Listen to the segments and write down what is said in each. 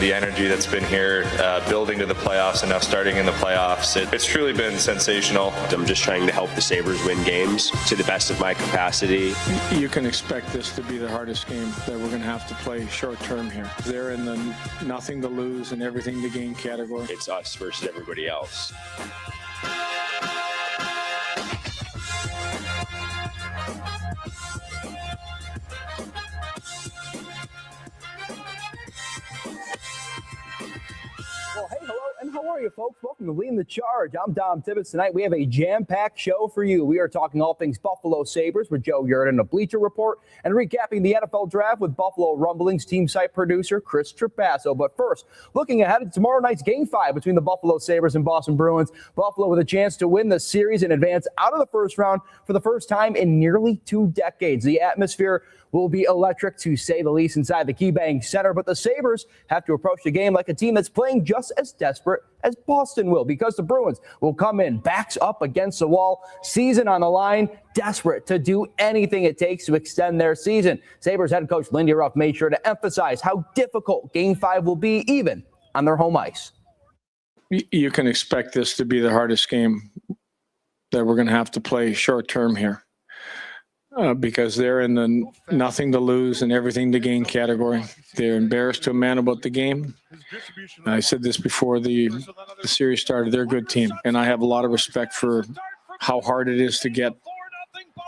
The energy that's been here, building to the playoffs and now starting in the playoffs, it's truly been sensational. I'm just trying to help the Sabres win games to the best of my capacity. You can expect this to be the hardest game that we're going to have to play short term here. They're in the nothing to lose and everything to gain category. It's us versus everybody else. Well, hey, hello, and how are you, folks? Welcome to Leading the Charge. I'm Dom Tibbetts. Tonight, we have a jam-packed show for you. We are talking all things Buffalo Sabres with Joe Yerdon of Bleacher Report and recapping the NFL Draft with Buffalo Rumblings team site producer Chris Trapasso. But first, looking ahead to tomorrow night's Game 5 between the Buffalo Sabres and Boston Bruins. Buffalo with a chance to win the series and advance out of the first round for the first time in nearly 2 decades. The atmosphere will be electric, to say the least, inside the KeyBank Center. But the Sabres have to approach the game like a team that's playing just as desperate as Boston will, because the Bruins will come in backs up against the wall, season on the line, desperate to do anything it takes to extend their season. Sabres head coach Lindy Ruff made sure to emphasize how difficult Game 5 will be, even on their home ice. You can expect this to be the hardest game that we're going to have to play short term here. Because they're in the nothing to lose and everything to gain category. They're embarrassed to a man about the game. I said this before the series started. They're a good team, and I have a lot of respect for how hard it is to get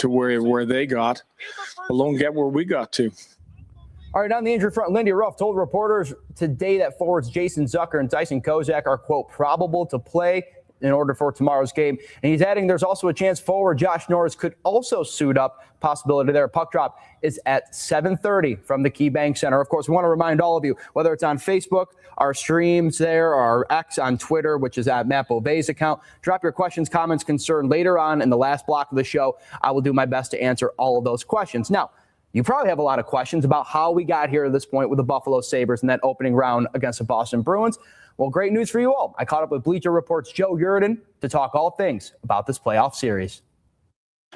to where they got, alone get where we got to. All right, on the injury front, Lindy Ruff told reporters today that forwards Jason Zucker and Tyson Kozak are, quote, probable to play in order for tomorrow's game. And he's adding there's also a chance forward Josh Norris could also suit up. Possibility there. Puck drop is at 7:30 from the KeyBank Center. Of course, we want to remind all of you, whether it's on Facebook, our streams there, our X on Twitter, which is at Matt Beauvais account. Drop your questions, comments, concern later on in the last block of the show. I will do my best to answer all of those questions. Now, you probably have a lot of questions about how we got here to this point with the Buffalo Sabres in that opening round against the Boston Bruins. Well, great news for you all. I caught up with Bleacher Report's Joe Yerdon to talk all things about this playoff series.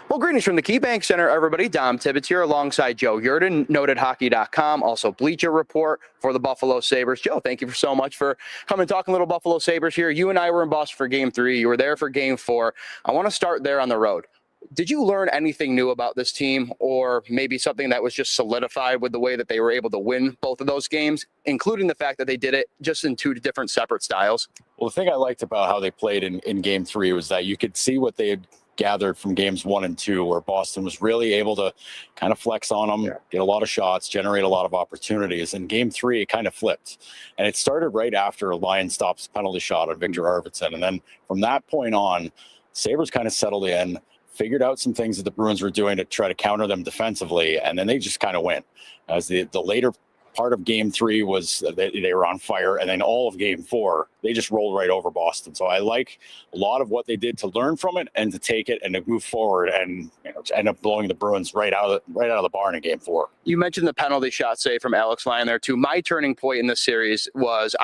Well, greetings from the KeyBank Center, everybody. Dom Tibbetts here alongside Joe Yerdon, notedhockey.com, also Bleacher Report for the Buffalo Sabres. Joe, thank you so much for coming and talking a little Buffalo Sabres here. You and I were in Boston for Game 3. You were there for Game 4. I want to start there on the road. Did you learn anything new about this team, or maybe something that was just solidified with the way that they were able to win both of those games, including the fact that they did it just in 2 different separate styles? Well, the thing I liked about how they played in Game 3 was that you could see what they had gathered from games 1 and 2, where Boston was really able to kind of flex on them, get a lot of shots, generate a lot of opportunities. In Game 3, it kind of flipped. And it started right after a Lion stops penalty shot on Victor Arvidsson. And then from that point on, Sabres kind of settled in, figured out some things that the Bruins were doing to try to counter them defensively, and then they just kind of went. As the later part of Game 3 was they were on fire, and then all of Game 4, they just rolled right over Boston. So I like a lot of what they did to learn from it and to take it and to move forward and to end up blowing the Bruins right out of the barn in Game 4. You mentioned the penalty shot save from Alex Lyon there too. My turning point in this series was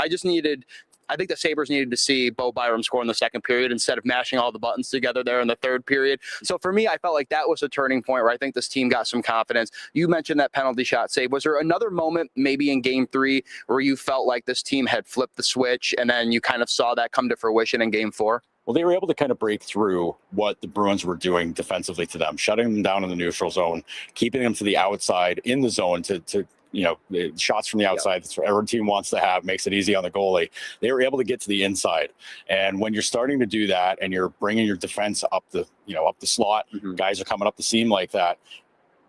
I think the Sabres needed to see Bo Byram score in the second period instead of mashing all the buttons together there in the third period. So for me, I felt like that was a turning point where I think this team got some confidence. You mentioned that penalty shot save. Was there another moment maybe in Game 3 where you felt like this team had flipped the switch and then you kind of saw that come to fruition in Game 4? Well, they were able to kind of break through what the Bruins were doing defensively to them, shutting them down in the neutral zone, keeping them to the outside in the zone to shots from the outside. That's what every team wants to have, makes it easy on the goalie. They were able to get to the inside. And when you're starting to do that and you're bringing your defense up the slot, guys are coming up the seam like that,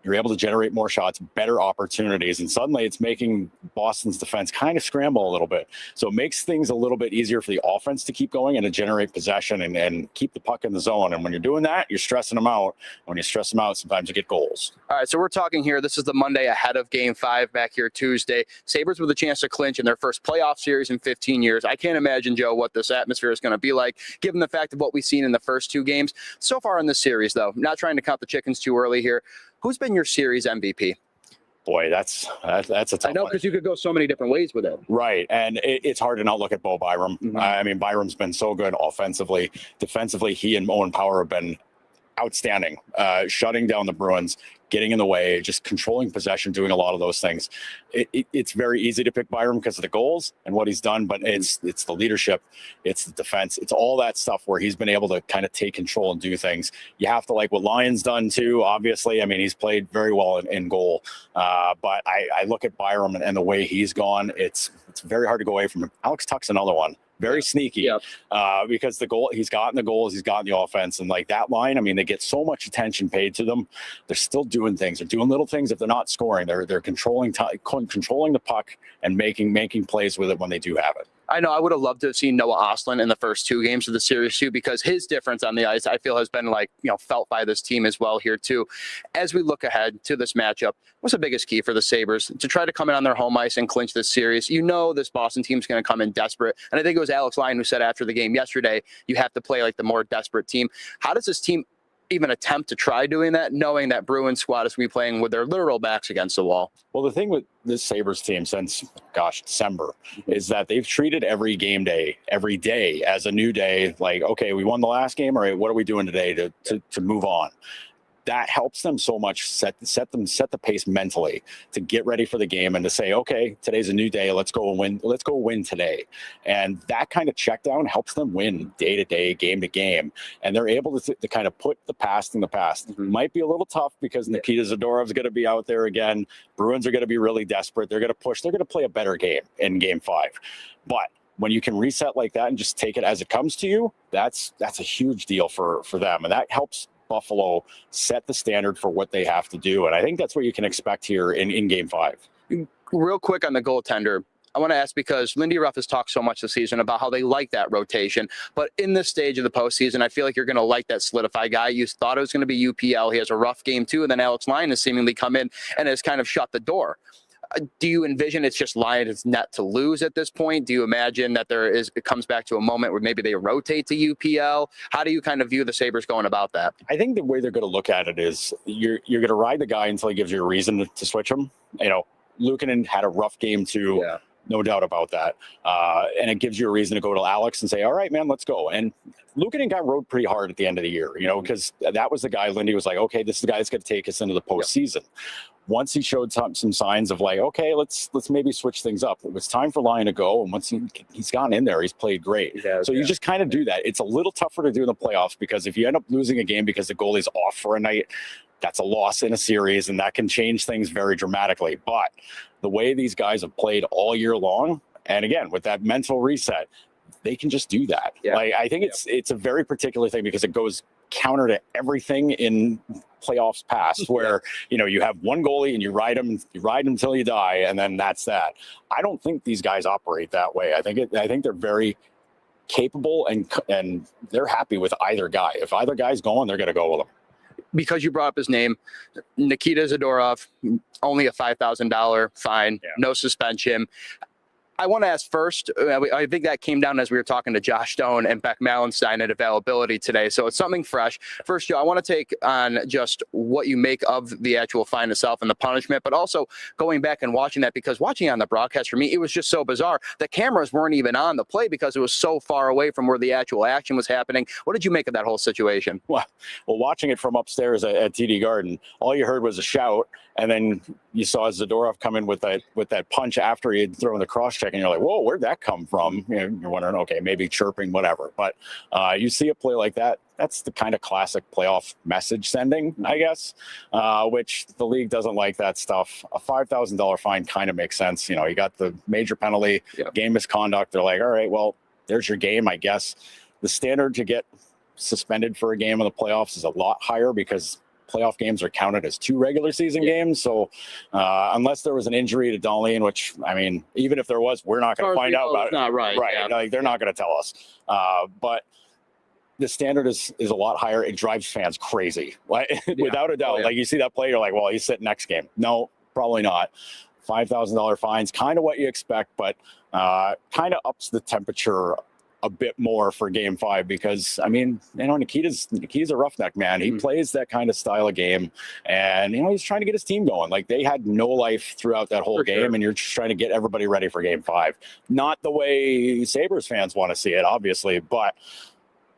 you're able to generate more shots, better opportunities, and suddenly it's making Boston's defense kind of scramble a little bit. So it makes things a little bit easier for the offense to keep going and to generate possession and keep the puck in the zone. And when you're doing that, you're stressing them out. When you stress them out, sometimes you get goals. All right, so we're talking here. This is the Monday ahead of Game 5 back here Tuesday. Sabres with a chance to clinch in their first playoff series in 15 years. I can't imagine, Joe, what this atmosphere is going to be like, given the fact of what we've seen in the first 2 games. So far in this series, though, not trying to count the chickens too early here, who's been your series MVP? Boy, that's a tough I know, because you could go so many different ways with it. Right, and it's hard to not look at Bo Byram. I mean, Byram's been so good offensively. Defensively, he and Owen Power have been outstanding, shutting down the Bruins, getting in the way, just controlling possession, doing a lot of those things. It's very easy to pick Byram because of the goals and what he's done, but it's the leadership, it's the defense, it's all that stuff where he's been able to kind of take control and do things. You have to like what Lyon's done too, obviously. I mean, he's played very well in goal, but I look at Byram and the way he's gone, it's very hard to go away from him. Alex Tuck's another one. Very sneaky, because he's gotten the goals, he's gotten the offense, and like that line, I mean, they get so much attention paid to them. They're still doing things. They're doing little things. If they're not scoring, they're controlling the puck and making plays with it when they do have it. I know I would have loved to have seen Noah Ostlund in the first 2 games of the series too, because his difference on the ice, I feel, has been like, felt by this team as well here too. As we look ahead to this matchup, what's the biggest key for the Sabres to try to come in on their home ice and clinch this series? This Boston team's going to come in desperate. And I think it was Alex Lyon who said after the game yesterday, you have to play like the more desperate team. How does this team even attempt to try doing that, knowing that Bruins squad is going to be playing with their literal backs against the wall? Well, the thing with this Sabres team since, December, is that they've treated every day as a new day. Like, okay, we won the last game. All right, what are we doing today to move on? That helps them so much set the pace mentally to get ready for the game and to say, okay, today's a new day. Let's go win today. And that kind of check down helps them win day to day, game to game. And they're able to kind of put the past in the past. Mm-hmm. Might be a little tough because Nikita Zadorov's going to be out there again. Bruins are going to be really desperate. They're going to push. They're going to play a better game in game 5. But when you can reset like that and just take it as it comes to you, that's a huge deal for them. And that helps Buffalo set the standard for what they have to do. And I think that's what you can expect here in game 5. Real quick on the goaltender, I want to ask, because Lindy Ruff has talked so much this season about how they like that rotation. But in this stage of the postseason, I feel like you're going to like that solidified guy. You thought it was going to be UPL. He has a rough game too. And then Alex Lyon has seemingly come in and has kind of shut the door. Do you envision it's just Lyon's net to lose at this point? Do you imagine that it comes back to a moment where maybe they rotate to UPL? How do you kind of view the Sabres going about that? I think the way they're going to look at it is you're going to ride the guy until he gives you a reason to switch him. Luukkonen had a rough game too. Yeah. No doubt about that. And it gives you a reason to go to Alex and say, all right, man, let's go. And Luukkonen got rode pretty hard at the end of the year, because that was the guy Lindy was like, okay, this is the guy that's going to take us into the postseason. Yep. Once he showed some signs of like, okay, let's maybe switch things up. It was time for Lyon to go. And once he's gone in there, he's played great. You just kind of do that. It's a little tougher to do in the playoffs because if you end up losing a game because the goalie's off for a night, that's a loss in a series, and that can change things very dramatically. But the way these guys have played all year long, and again, with that mental reset, they can just do that. Yeah. Like, I think it's a very particular thing because it goes counter to everything in playoffs past where, you have one goalie and you ride him until you die. And then that's that. I don't think these guys operate that way. I think they're very capable and they're happy with either guy. If either guy's going, they're going to go with him. Because you brought up his name, Nikita Zadorov, only a $5,000 fine, no suspension. I want to ask first, I think that came down as we were talking to Josh Stone and Beck Malenstein at availability today. So it's something fresh. First, Joe, I want to take on just what you make of the actual fine itself and the punishment, but also going back and watching that, because watching on the broadcast for me, it was just so bizarre. The cameras weren't even on the play because it was so far away from where the actual action was happening. What did you make of that whole situation? Well, watching it from upstairs at TD Garden, all you heard was a shout, and then you saw Zadorov come in with that punch after he had thrown the cross check, and you're like, whoa, where'd that come from? You're wondering, okay, maybe chirping, whatever. But you see a play like that, that's the kind of classic playoff message sending, I guess, which the league doesn't like that stuff. A $5,000 fine kind of makes sense. You got the major penalty, game misconduct. They're like, all right, well, there's your game, I guess. The standard to get suspended for a game in the playoffs is a lot higher because playoff games are counted as 2 regular season games. So unless there was an injury to Dahlin, which, I mean, even if there was, we're not going to find out about it. Not right. Right. Yeah. Like, they're not going to tell us. But the standard is a lot higher. It drives fans crazy. Like, without a doubt. Like, you see that play, you're like, well, he's sitting next game. No, probably not. $5,000 fines, kind of what you expect, but kind of ups the temperature a bit more for game 5 because, I mean, Nikita's a roughneck, man. He plays that kind of style of game, and he's trying to get his team going. Like, they had no life throughout that whole game, and you're just trying to get everybody ready for game 5. Not the way Sabres fans want to see it, obviously, but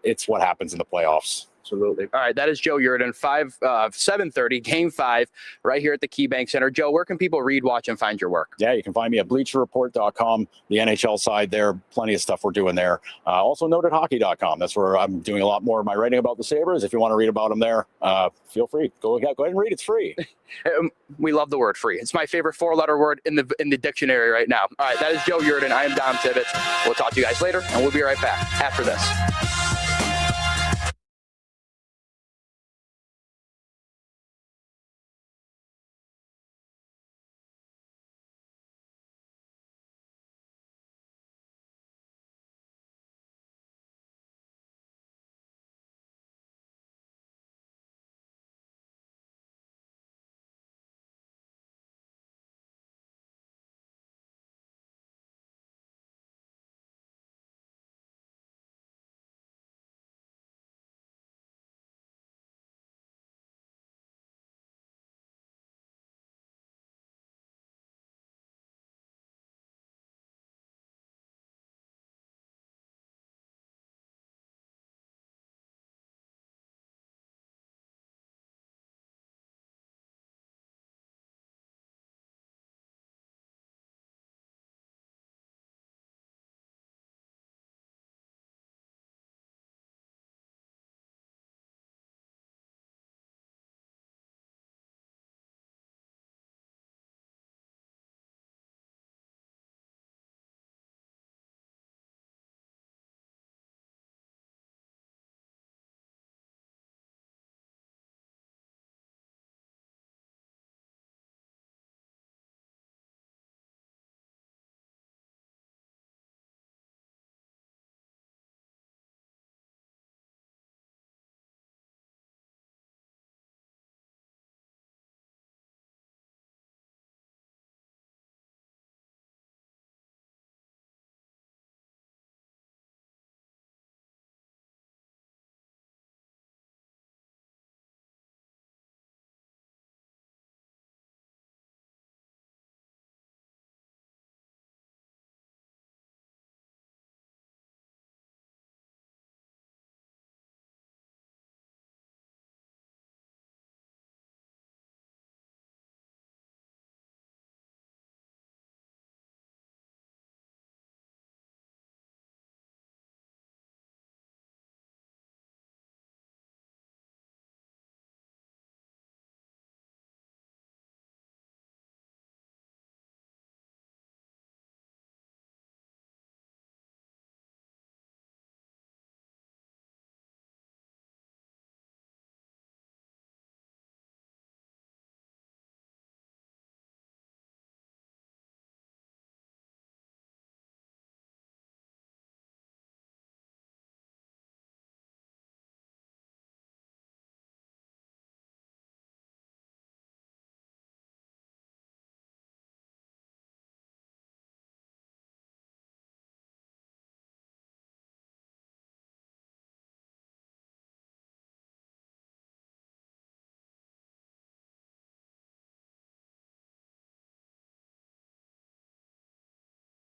it's what happens in the playoffs. Absolutely. All right, that is Joe Yurden, 7:30, Game 5, right here at the KeyBank Center. Joe, where can people read, watch, and find your work? Yeah, you can find me at bleacherreport.com, the NHL side there. Plenty of stuff we're doing there. Also notedhockey.com. That's where I'm doing a lot more of my writing about the Sabres. If you want to read about them there, feel free. Go ahead and read. It's free. We love the word free. It's my favorite 4-letter word in the dictionary right now. All right, that is Joe Yurden. I am Dom Tibbetts. We'll talk to you guys later, and we'll be right back after this.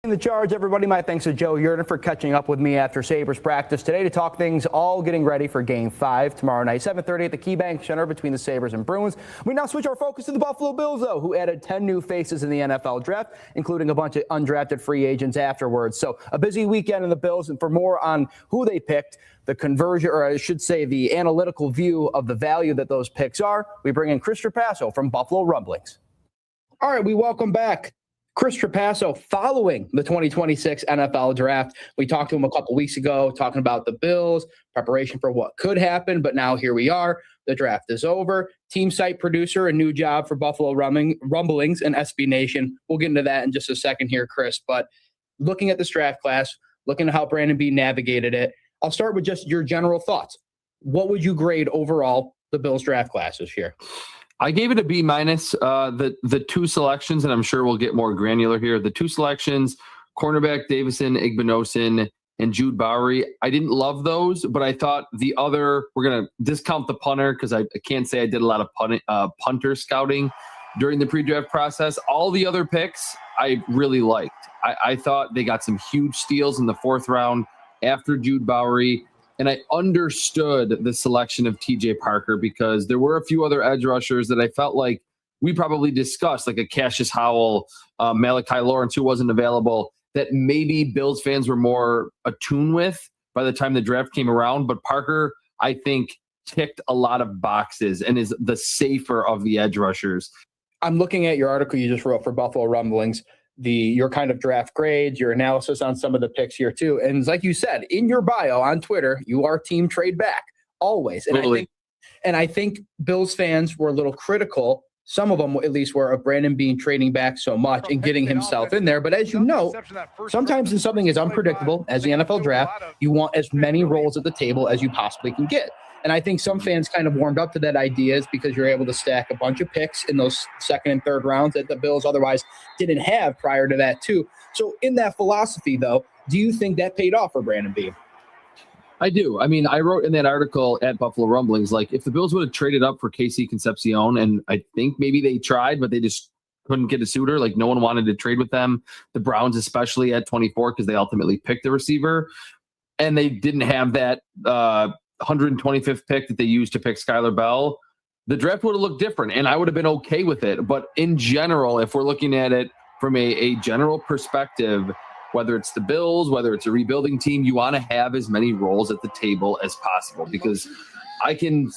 In the charge, everybody. My thanks to Joe Yurden for catching up with me after Sabres practice today to talk things all getting ready for Game 5 tomorrow night, 7:30 at the KeyBank Center between the Sabres and Bruins. We now switch our focus to the Buffalo Bills, though, who added 10 new faces in the NFL draft, including a bunch of undrafted free agents afterwards. So a busy weekend in the Bills, and for more on who they picked, the conversion, or I should say the analytical view of the value that those picks are, we bring in Chris Trapasso from Buffalo Rumblings. All right, we welcome back Chris Trapasso following the 2026 NFL draft. We talked to him a couple weeks ago talking about the Bills, preparation for what could happen, but now here we are. The draft is over. Team site producer, a new job for Buffalo Rumblings and SB Nation. We'll get into that in just a second here, Chris. But looking at this draft class, looking at how Brandon B navigated it, I'll start with just your general thoughts. What would you grade overall the Bills draft class this year? I gave it a B-. The two selections, and I'm sure we'll get more granular here. The two selections, cornerback Davison Igbinosun and Jude Bowery. I didn't love those, but I thought the other, we're going to discount the punter because I can't say I did a lot of punter scouting during the pre-draft process. All the other picks I really liked. I thought they got some huge steals in the fourth round after Jude Bowery. and I understood the selection of TJ Parker because there were a few other edge rushers that I felt like we probably discussed, like a Cassius Howell, Malachi Lawrence, who wasn't available, that maybe Bills fans were more attuned with by the time the draft came around. But Parker, I think, ticked a lot of boxes and is the safer of the edge rushers. I'm looking at your article you just wrote for Buffalo Rumblings, your kind of draft grades, your analysis on some of the picks here too. And like you said, in your bio on Twitter, you are team trade back always. And Totally. I think Bills fans were a little critical. Some of them at least were of Brandon Beane trading back so much and getting himself in there. But as you know, sometimes in something as unpredictable as the NFL draft, you want as many roles at the table as you possibly can get. And I think some fans kind of warmed up to that idea because you're able to stack a bunch of picks in those second and third rounds that the Bills otherwise didn't have prior to that too. So in that philosophy, though, do you think that paid off for Brandon Beane? I do. I mean, I wrote in that article at Buffalo Rumblings, like if the Bills would have traded up for Casey Concepcion, and I think maybe they tried, but they just couldn't get a suitor. Like no one wanted to trade with them. The Browns, especially at 24, because they ultimately picked the receiver, and they didn't have that 125th pick that they used to pick Skylar Bell. The draft would have looked different, and I would have been okay with it. But in general, if we're looking at it from a general perspective, whether it's the Bills, whether it's a rebuilding team, you want to have as many roles at the table as possible, because I can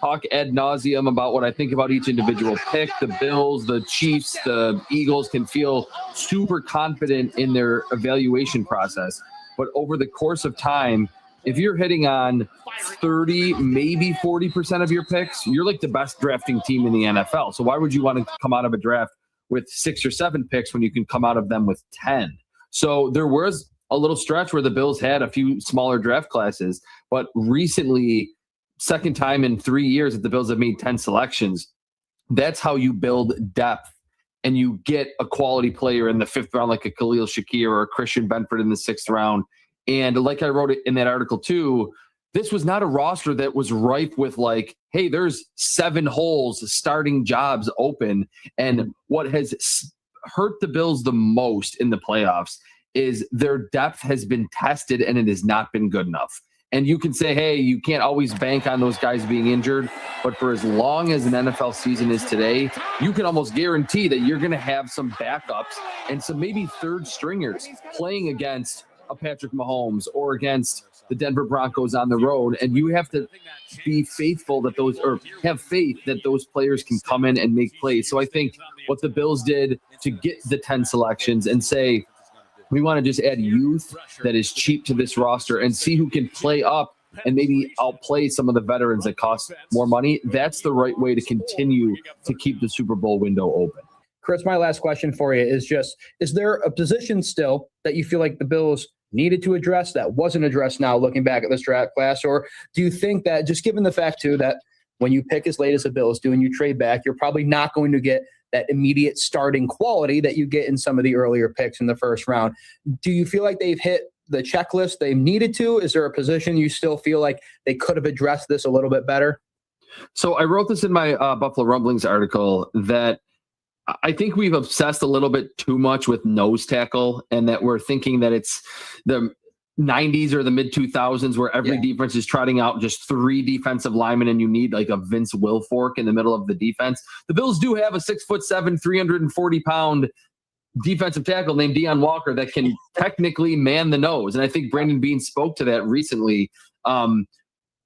talk ad nauseum about what I think about each individual pick. The Bills, the Chiefs, the Eagles can feel super confident in their evaluation process. But over the course of time, if you're hitting on 30, maybe 40% of your picks, you're like the best drafting team in the NFL. So why would you want to come out of a draft with 6 or 7 picks when you can come out of them with 10? So there was a little stretch where the Bills had a few smaller draft classes, but recently, second time in 3 years that the Bills have made 10 selections. That's how you build depth, and you get a quality player in the 5th round, like a Khalil Shakir or a Christian Benford in the 6th round. And like I wrote it in that article too, this was not a roster that was ripe with like, hey, there's 7 holes, starting jobs open. And what has hurt the Bills the most in the playoffs is their depth has been tested and it has not been good enough. And you can say, hey, you can't always bank on those guys being injured, but for as long as an NFL season is today, you can almost guarantee that you're going to have some backups and some maybe third stringers playing against a Patrick Mahomes or against the Denver Broncos on the road. And you have to be faithful that those, or have faith that those players can come in and make plays. So I think what the Bills did to get the 10 selections and say, we want to just add youth that is cheap to this roster and see who can play up and maybe outplay some of the veterans that cost more money. That's the right way to continue to keep the Super Bowl window open. Chris, my last question for you is just, is there a position still that you feel like the Bills needed to address that wasn't addressed now looking back at this draft class? Or do you think that just given the fact too that when you pick as late as the Bills do and you trade back, you're probably not going to get that immediate starting quality that you get in some of the earlier picks in the first round? Do you feel like they've hit the checklist they needed to? Is there a position you still feel like they could have addressed this a little bit better? So I wrote this in my Buffalo Rumblings article that I think we've obsessed a little bit too much with nose tackle, and that we're thinking that it's the 90s or the mid 2000s where every defense is trotting out just 3 defensive linemen and you need like a Vince Wilfork in the middle of the defense. The Bills do have a 6'7", 340-pound defensive tackle named Deion Walker that can technically man the nose. And I think Brandon Beane spoke to that recently.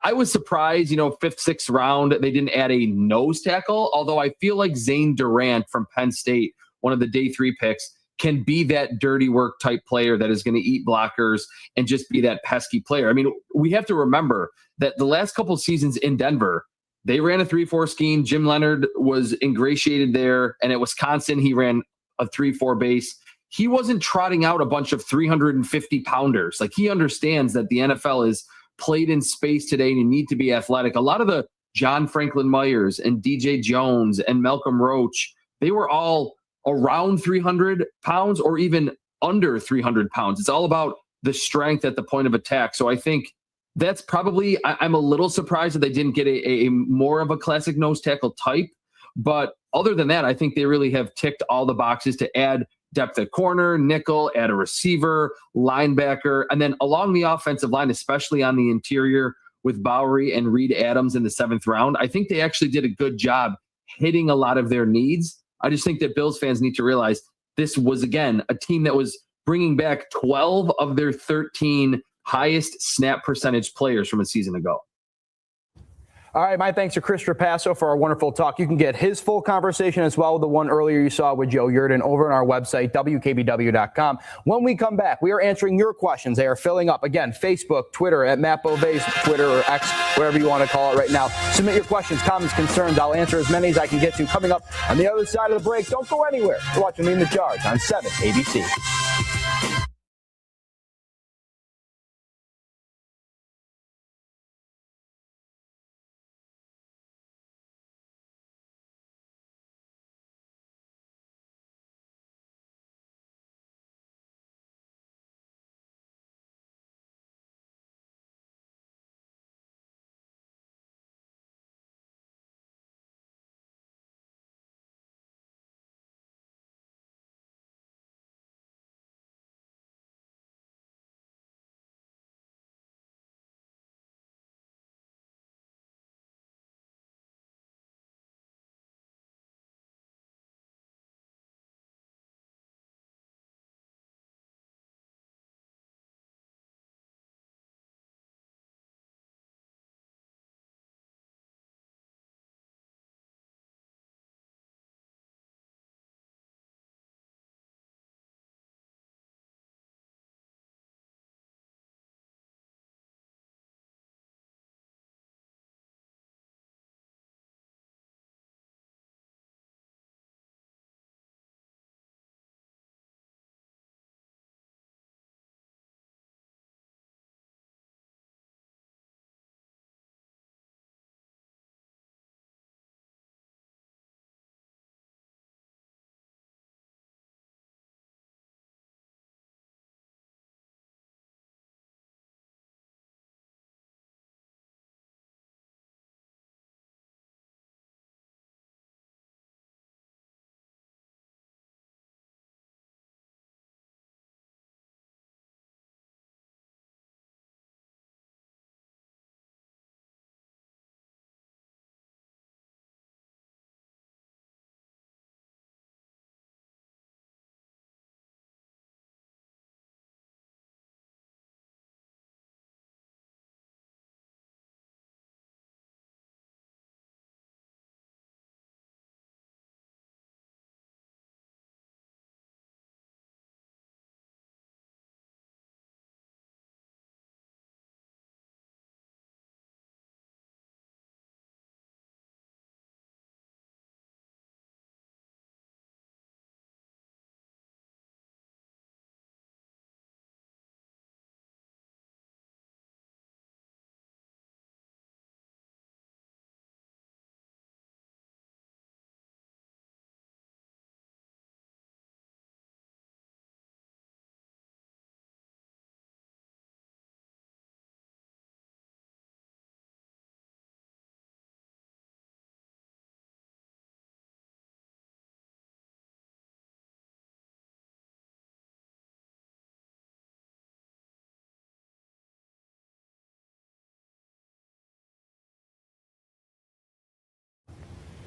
I was surprised, 5th, 6th round, they didn't add a nose tackle, although I feel like Zane Durant from Penn State, one of the day 3 picks, can be that dirty work type player that is going to eat blockers and just be that pesky player. I mean, we have to remember that the last couple of seasons in Denver, they ran a 3-4 scheme. Jim Leonard was ingratiated there, and at Wisconsin, he ran a 3-4 base. He wasn't trotting out a bunch of 350-pounders. Like, he understands that the NFL is played in space today and you need to be athletic. A lot of the John Franklin Myers and DJ Jones and Malcolm Roach, they were all around 300 pounds or even under 300 pounds. It's all about the strength at the point of attack. So I think that's probably, I'm a little surprised that they didn't get a more of a classic nose tackle type. But other than that, I think they really have ticked all the boxes to add depth at corner, nickel, add a receiver, linebacker, and then along the offensive line, especially on the interior with Bowery and Reed Adams in the 7th round. I think they actually did a good job hitting a lot of their needs. I just think that Bills fans need to realize this was, again, a team that was bringing back 12 of their 13 highest snap percentage players from a season ago. All right, my thanks to Chris Trapasso for our wonderful talk. You can get his full conversation as well, the one earlier you saw with Joe Yerdon, over on our website, WKBW.com. When we come back, we are answering your questions. They are filling up. Again, Facebook, Twitter, at Matt Beauvais, Twitter or X, whatever you want to call it right now. Submit your questions, comments, concerns. I'll answer as many as I can get to. Coming up on the other side of the break, don't go anywhere. You're watching Leading the Charge on 7 ABC.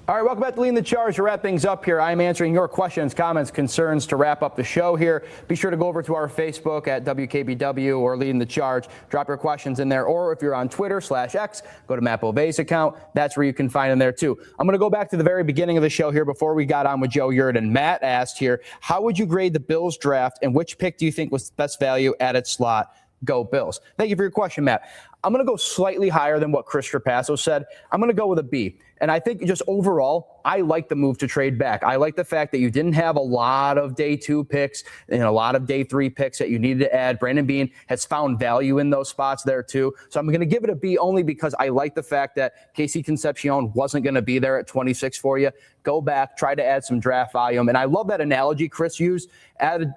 All right, welcome back to Leading the Charge. To wrap things up here, I'm answering your questions, comments, concerns to wrap up the show here. Be sure to go over to our Facebook at WKBW or Leading the Charge. Drop your questions in there. Or if you're on Twitter/X, go to Matt Beauvais' account. That's where you can find them there, too. I'm going to go back to the very beginning of the show here before we got on with Joe Yerdon. Matt asked here, how would you grade the Bills draft, and which pick do you think was the best value at its slot? Go Bills. Thank you for your question, Matt. I'm going to go slightly higher than what Chris Trapasso said. I'm going to go with a B. And I think just overall, I like the move to trade back. I like the fact that you didn't have a lot of day 2 picks and a lot of day 3 picks that you needed to add. Brandon Beane has found value in those spots there too. So I'm going to give it a B only because I like the fact that Casey Concepcion wasn't going to be there at 26 for you. Go back, try to add some draft volume. And I love that analogy Chris used. Add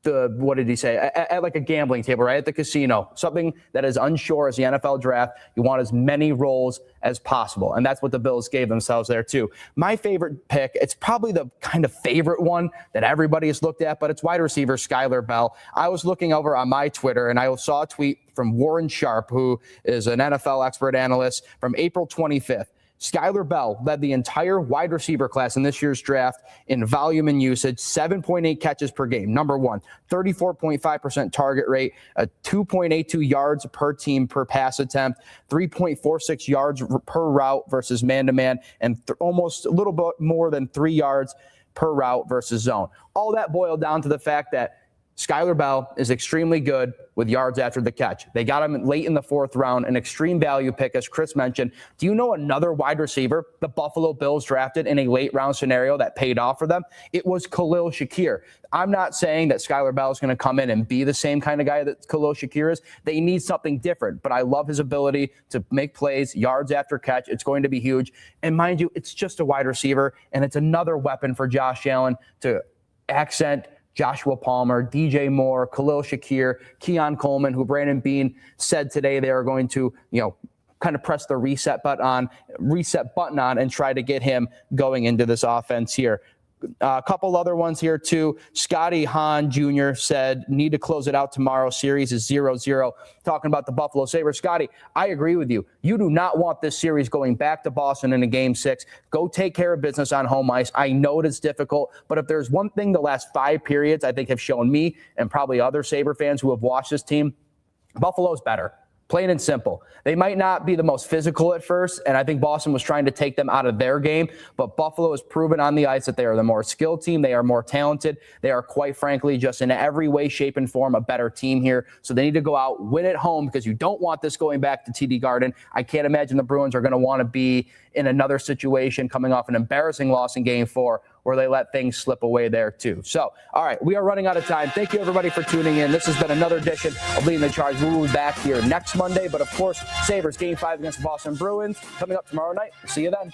what did he say? At like a gambling table, right? At the casino, something that is unsure as the NFL draft. You want as many roles as possible. And that's what the Bills gave themselves there too. My favorite pick, it's probably the kind of favorite one that everybody has looked at, but it's wide receiver Skylar Bell. I was looking over on my Twitter and I saw a tweet from Warren Sharp, who is an NFL expert analyst, from April 25th. Skylar Bell led the entire wide receiver class in this year's draft in volume and usage, 7.8 catches per game. Number one, 34.5% target rate, 2.82 yards per team per pass attempt, 3.46 yards per route versus man-to-man, and almost a little bit more than 3 yards per route versus zone. All that boiled down to the fact that Skylar Bell is extremely good with yards after the catch. They got him late in the 4th round, an extreme value pick, as Chris mentioned. Do you know another wide receiver the Buffalo Bills drafted in a late round scenario that paid off for them? It was Khalil Shakir. I'm not saying that Skylar Bell is going to come in and be the same kind of guy that Khalil Shakir is. They need something different, but I love his ability to make plays, yards after catch. It's going to be huge. And mind you, it's just a wide receiver, and it's another weapon for Josh Allen to accent Joshua Palmer, DJ Moore, Khalil Shakir, Keon Coleman, who Brandon Beane said today they are going to, kind of press the reset button on and try to get him going into this offense here. A couple other ones here too. Scotty Hahn Jr. said, need to close it out tomorrow. Series is 0-0. Talking about the Buffalo Sabres. Scotty, I agree with you. You do not want this series going back to Boston in a game 6. Go take care of business on home ice. I know it is difficult, but if there's one thing the last 5 periods I think have shown me and probably other Sabre fans who have watched this team, Buffalo's better. Plain and simple. They might not be the most physical at first, and I think Boston was trying to take them out of their game, but Buffalo has proven on the ice that they are the more skilled team. They are more talented. They are, quite frankly, just in every way, shape, and form, a better team here. So they need to go out, win at home, because you don't want this going back to TD Garden. I can't imagine the Bruins are going to want to be in another situation coming off an embarrassing loss in Game 4 where they let things slip away there too. So, all right, we are running out of time. Thank you, everybody, for tuning in. This has been another edition of Leading the Charge. We will be back here next Monday. But, of course, Sabres Game 5 against the Boston Bruins coming up tomorrow night. See you then.